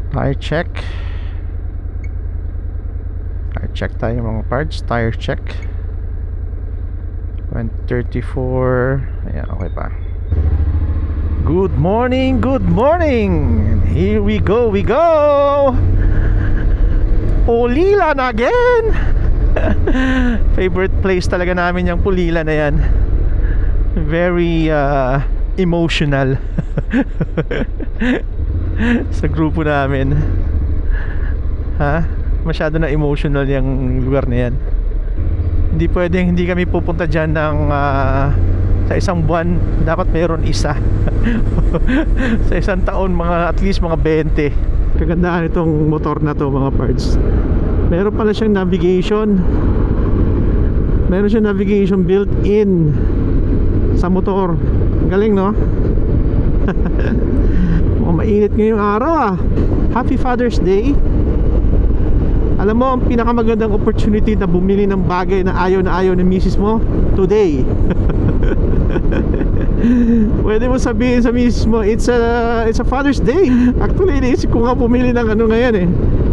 Tire check. Tire check tayo mga parts. Tire check. 134. Ayan, okay pa. Good morning, good morning. And here we go, Pulilan again. Favorite place talaga namin yung Pulilan na yan. Very emotional. Sa grupo namin. Masyado na emotional yung lugar na yan. Hindi pwedeng hindi kami pupunta dyan ng sa isang buwan. Dapat mayroon isa. Sa isang taon at least mga 20. Kagandahan itong motor na to mga parts. Meron pala siyang navigation. Meron siyang navigation built in sa motor. Galing no? Mainit ngayong araw Happy Father's Day. Alam mo, ang pinakamagandang opportunity na bumili ng bagay na ayaw ng misis mo, today. Pwede mo sabihin sa misis mo, it's a Father's Day. Actually, iniisip ko nga bumili ng ngayon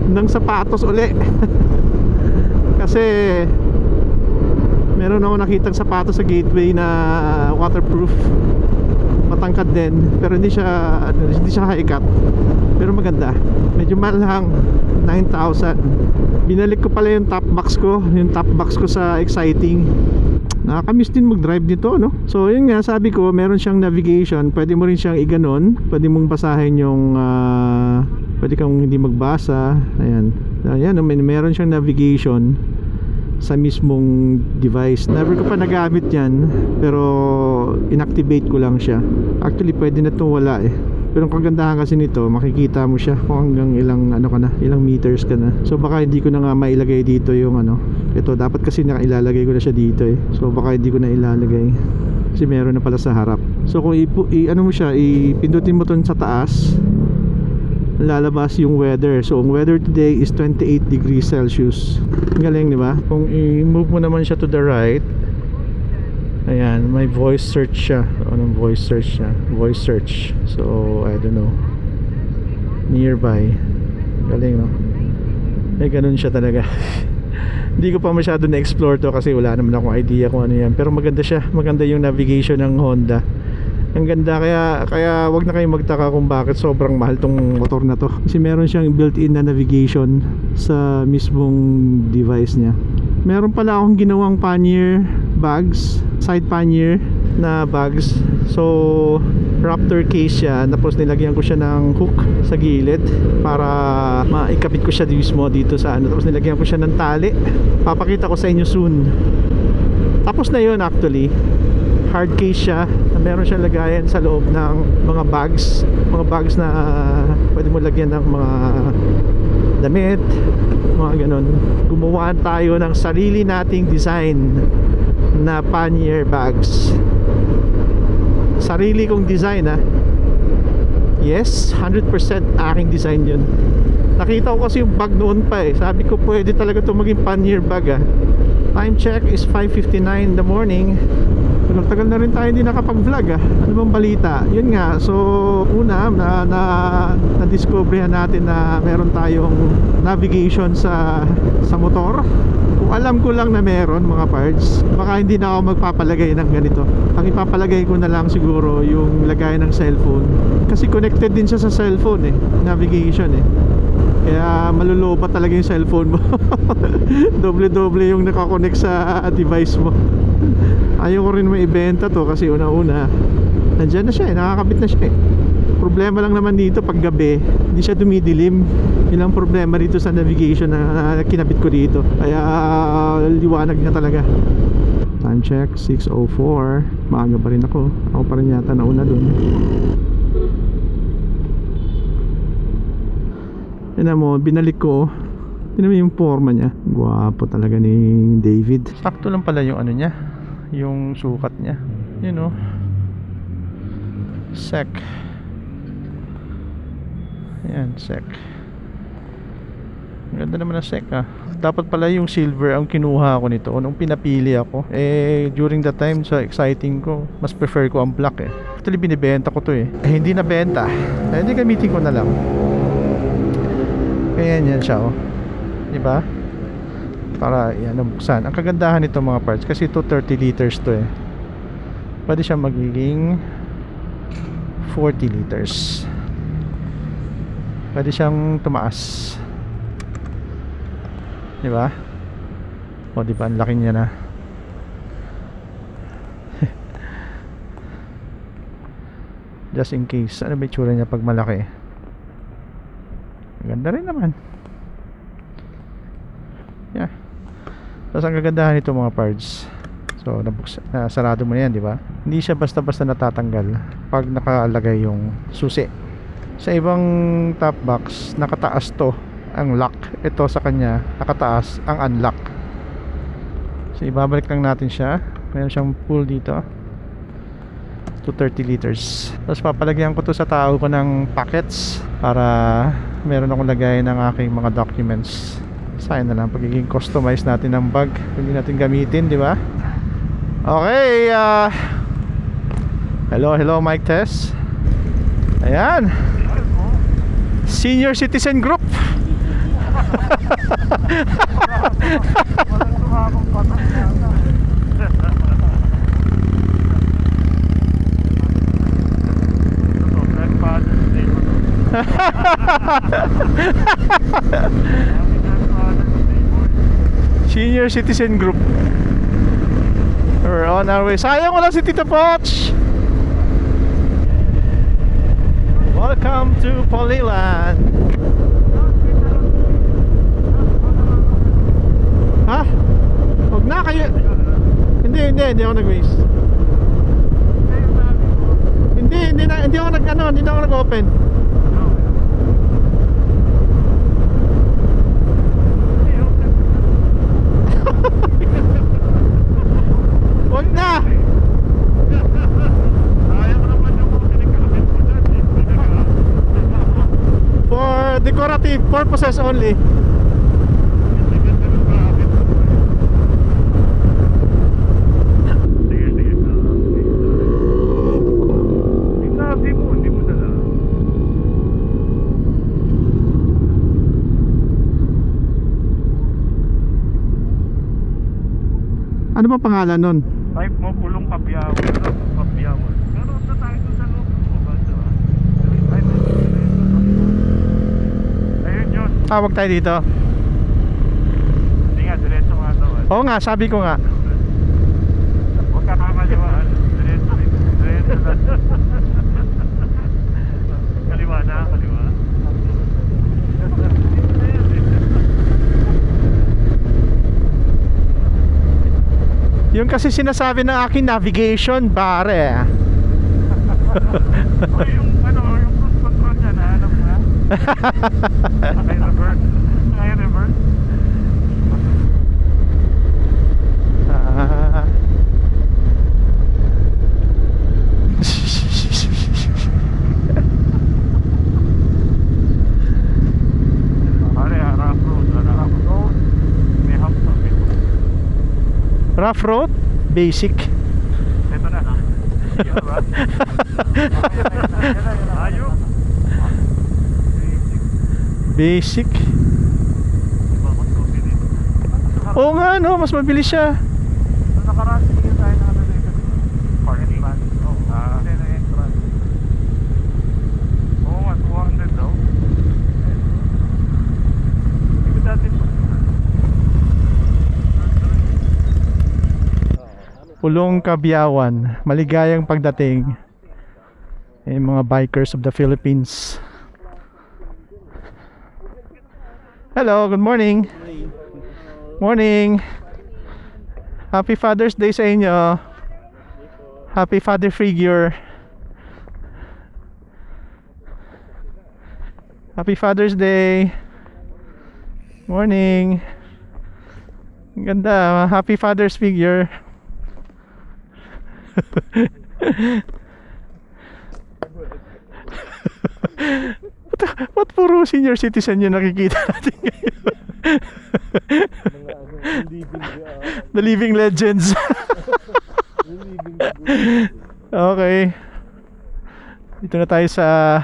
ng sapatos uli. Kasi meron ako nakitang sapatos sa Gateway na waterproof, matangkad din, pero hindi siya high cut, pero maganda. Medyo mahal lang, 9,000. Binalik ko pala yung top box ko sa Exciting. Nakakamiss din mag-drive nito, no? So yun nga, sabi ko, meron siyang navigation. Pwede mo rin siyang iganon. Pwede mong basahin yung pwede kang hindi magbasa. Ayan, meron siyang navigation sa mismong device. Never ko pa nagamit yan, pero inactivate ko lang siya. Actually pwede na itong wala Pero ang kagandahan kasi nito, makikita mo siya kung hanggang ilang meters ka na. So baka hindi ko na nga mailagay dito yung ito dapat kasi ilalagay ko na siya dito So baka hindi ko na ilalagay kasi meron na pala sa harap. So kung ipindutin mo 'ton sa taas, lalabas yung weather. So ang weather today is 28 degrees Celsius. Galing, di ba? Kung i-move mo naman siya to the right, ayan, may voice search siya. Anong voice search siya? Voice search. So I don't know, nearby. Galing, no? Ganun siya talaga. Hindi ko pa masyado na-explore to kasi wala naman akong idea kung ano yan. Pero maganda siya. Maganda yung navigation ng Honda. Ang ganda, kaya wag na kayong magtaka kung bakit sobrang mahal tong motor na to. Kasi meron siyang built-in na navigation sa mismong device niya. Meron pala akong ginawang pannier bags, side pannier na bags. So Raptor case siya, tapos nilagyan ko siya ng hook sa gilid para maikabit ko siya mismo dito sa tapos nilagyan ko siya ng tali. Papakita ko sa inyo soon. Tapos na yun actually. Hard case siya, meron siyang lagayan sa loob ng mga bags na pwede mo lagyan ng mga damit, mga ganon. Gumawa tayo ng sarili nating design na pannier bags. Sarili kong design Yes, 100% aking design yun. Nakita ko kasi yung bag noon pa sabi ko pwede talaga ito maging pannier bag Time check is 5:59 in the morning. Tagal na rin tayo hindi nakapag-vlog Ano bang balita? Yun nga, so una na-discoveryhan natin na meron tayong navigation sa motor. Kung alam ko lang na meron mga parts, baka hindi na ako magpapalagay ng ganito. Ang ipapalagay ko na lang siguro yung lagay ng cellphone. Kasi connected din siya sa cellphone navigation Kaya malulobat talaga yung cellphone mo. Doble-doble yung nakakonect sa device mo. Ayaw ko rin maibenta to kasi una-una nandyan na siya nakakabit na siya Problema lang naman dito pag gabi, hindi siya dumidilim. Yun ang problema dito sa navigation na kinabit ko dito. Kaya liwanag na talaga. Time check 6:04. Maaga pa rin ako pa rin yata nauna dun. Yan mo, binalik ko. Tignan mo yung forma niya. Gwapo talaga ni David. Sakto lang pala yung niya, yung sukat niya. Sec. Ayan, sec. Ganda naman ang sec Dapat pala yung silver ang kinuha ko nito nung pinapili ako. During the time sa Exciting ko, mas prefer ko ang black Actually binibenta ko to hindi na benta. Hindi gamitin ko na lang. Ayan yan siya, oh. Diba? Para yan, buksan. Ang kagandahan nito mga parts, kasi 230 liters to eh. Pwede siya magiging 40 liters. Pwede siyang tumaas. Diba? O diba, ang laki niya na. Just in case, ano ba itsura niya pag malaki? Ganda rin naman. Yeah. Tapos ang kagandahan nito mga parts, so sarado mo na yan, di ba? Hindi siya basta-basta natatanggal pag nakalagay yung susi. Sa ibang top box, nakataas to ang lock. Ito sa kanya, nakataas ang unlock. So ibabalik lang natin siya. Mayroon siyang pull dito to 30 liters. Tapos papalagyan ko to sa tao ko ng packets para meron akong lagay ng aking mga documents. Sayang na lang pagiging customize natin ng bag, hindi natin gamitin, di ba? Okay, hello mic test. Ayan, Senior Citizen Group. Senior Citizen Group. We're on our way. Sayang wala si Tito Poch. Welcome to Polilan. Ha? Huwag na kayo. Hindi ako nag-waste. Hindi ako nag-open. Huwag na. For decorative purposes only. Ano ba pangalan nun? Type mo Pulong Kapyawan. Kapyawan. Pero sa tayo doon sa loob mo ba? Ayun yun. Tawag tayo dito. Hindi nga, diretso nga daw. Oo nga, sabi ko nga. Huwag ka kakaliwaan. Diretso lang. Kaliwa na, kaliwa. Yung kasi sinasabi ng akin navigation, pare. O yung cruise control niya, nahanap na. Ay, reverse. Ay, reverse. Rough road, basic. Ito na. Ayun. Basic. Oo nga no, mas mabilis siya. Nakaraan sige tayo na parking man. Hindi entrance. Oo nga, 200 daw. Ito dati Pulong Kabyawan, maligayang pagdating. Mga bikers of the Philippines. Hello, good morning. Morning. Happy Father's Day sa inyo. Happy Father Figure. Happy Father's Day. Morning. Ang ganda, Happy Father's Figure. Ba't puro senior citizen yung nakikita natin ngayon? The living legends. Okay, dito na tayo sa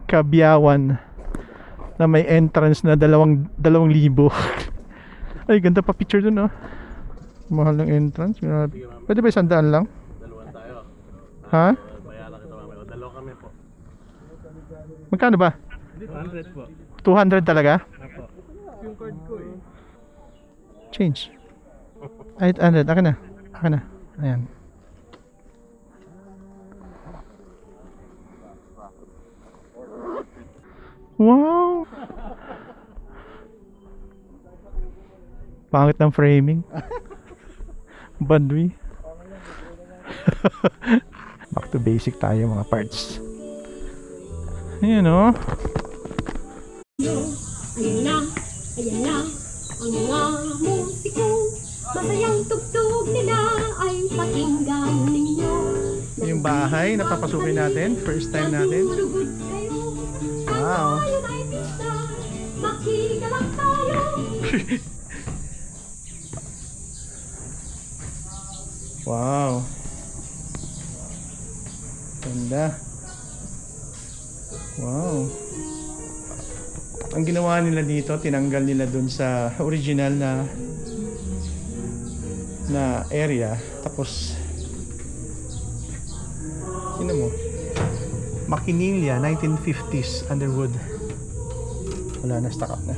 Kabyawan. na may entrance na 2,000. Ay, ganda pa picture dun, oh. Mahal ng entrance. Grabe. Pwede ba 100 lang? Dalawa tayo. Ha? Bayaran kita mamaya. Dalawa kami po. Magkano ba? 200 po. 200 talaga? Apo. Yung card ko eh. Change. Ay, 800. Akin na. Akin na. Ayan. Wow! Pangit ng framing. Bandwi. Back to basic tayo mga parts. Ayan o. Ayan na, ang mga musiko. Masayang tugtog nila ay pakinggan ninyo. Yung bahay na papasukin natin. First time natin. Magdurugod kayo. Wow. At tayo ay pista. Makikalak tayo. Wow. Ganda. Wow. Ang ginawa nila dito, tinanggal nila dun sa original na area. Tapos sino mo? Makinilya, 1950s Underwood. Wala na, stock up na.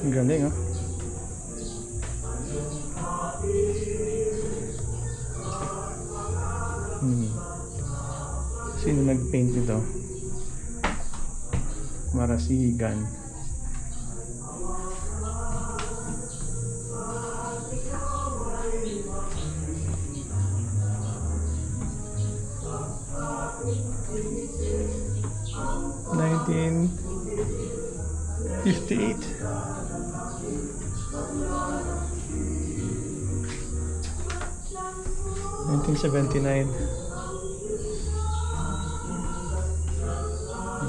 Ang galing, oh. Sino nag-paint nito? Marasigan. Nineteen 58. Nineteen 79.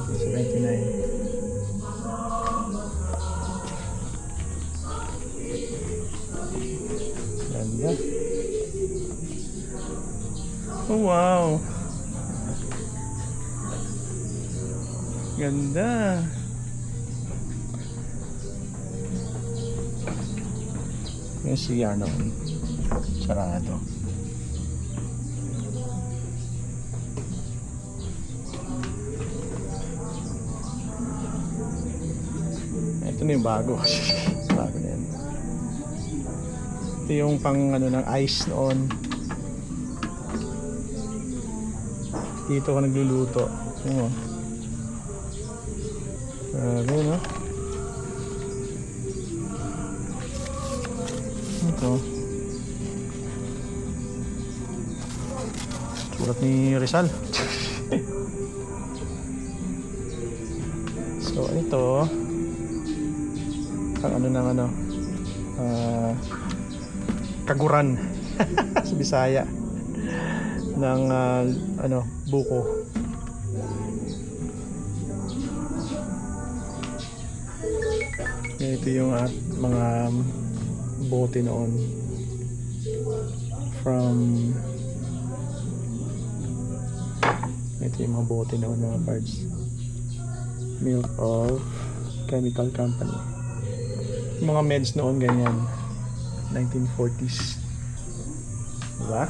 1979. Ganda. Oh wow. Ganda. Yung CR noon. Sarado. Ito na yung bago. Bago na yan. Ito yung pang ano ng ice noon. Dito ako nagluluto. Ano? Grabe, no? Ito. Sulat ni Rizal. So, ito ang ano ng ano kaguran sa Bisaya ng ano buko. Ito yung mga bote noon from ito yung mga bote noon, mga parts. Milk of Chemical Company. Mga meds noon ganyan, 1940s, diba?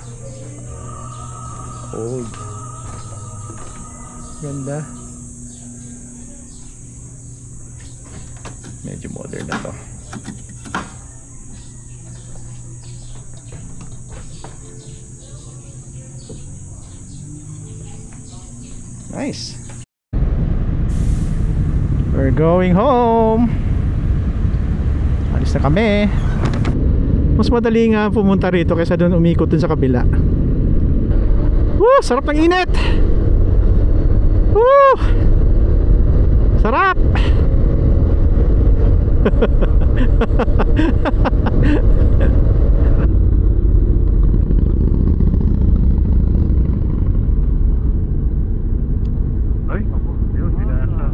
Old. Ganda. Medyo modern na to. Nice. We're going home. Alis na kami. Mas madali nga pumunta rito kaysa doon umikot dun sa kabila. Woo! Sarap ng init! Woo! Sarap! Ay, ako. Yun, sinasa.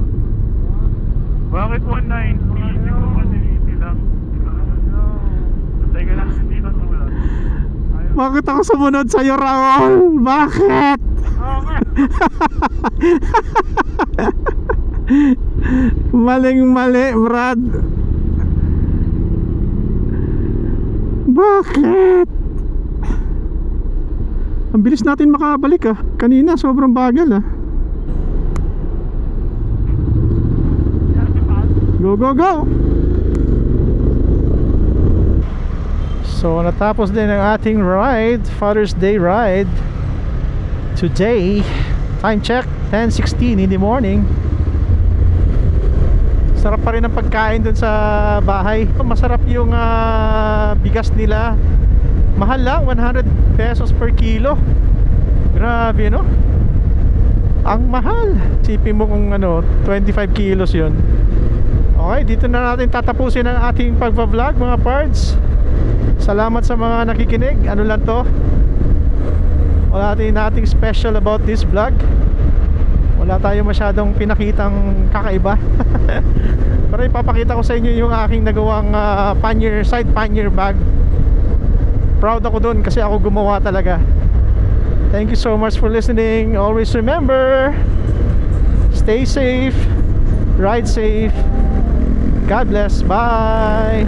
Bakit 190? Hindi ko 180 lang. Teka lang, hindi ko tulad. Bakit ako sumunod sa'yo, Raul? Bakit? Okay. Maling mali, Brad. Bakit? Ang bilis natin makabalik ah. Kanina sobrang bagal ah. Go, go, go! So natapos din ang ating ride, Father's Day ride today. Time check 10:16 in the morning. Sarap pa rin ang pagkain dun sa bahay. Masarap yung bigas nila. Mahal lang, 100 pesos per kilo. Grabe no? Ang mahal. Sipin mo kung 25 kilos yun. Okay, dito na natin tatapusin ang ating pagpa-vlog mga pards. Salamat sa mga nakikinig. Ano lang to, wala nating special about this vlog. Wala tayo masyadong pinakitang kakaiba. Pero ipapakita ko sa inyo yung aking nagawang pannier, side pannier bag. Proud ako dun kasi ako gumawa talaga. Thank you so much for listening. Always remember, stay safe, ride safe. God bless. Bye.